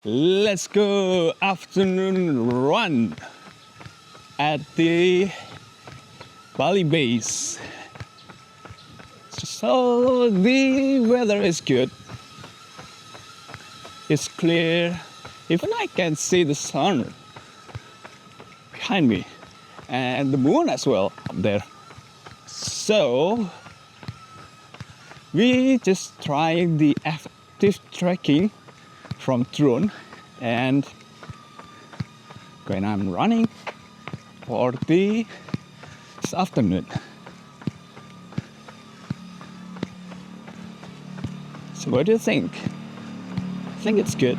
Let's go afternoon run at the Bali base. So the weather is good. It's clear. Even I can see the sun behind me and the moon as well up there. So we just tried the active trekking from drone, and when I'm running for this afternoon. So what do you think? I think it's good.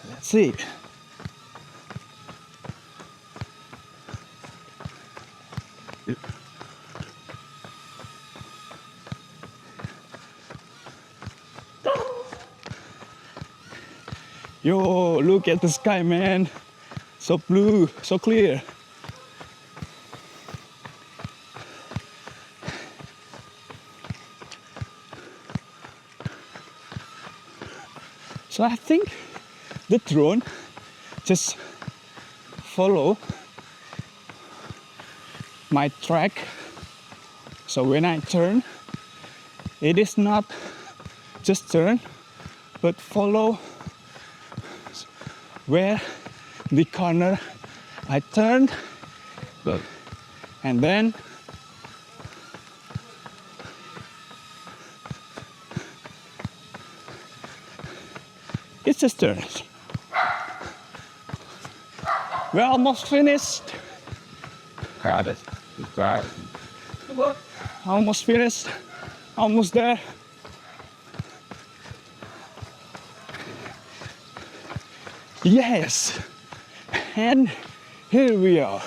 Let's see. Yo, look at the sky, man. So blue, so clear. So I think the drone just follow my track. So when I turn, it is not just turn, but follow where the corner I turned, and then it's just turned. We're almost finished. Almost finished. Almost there. Yes, and here we are.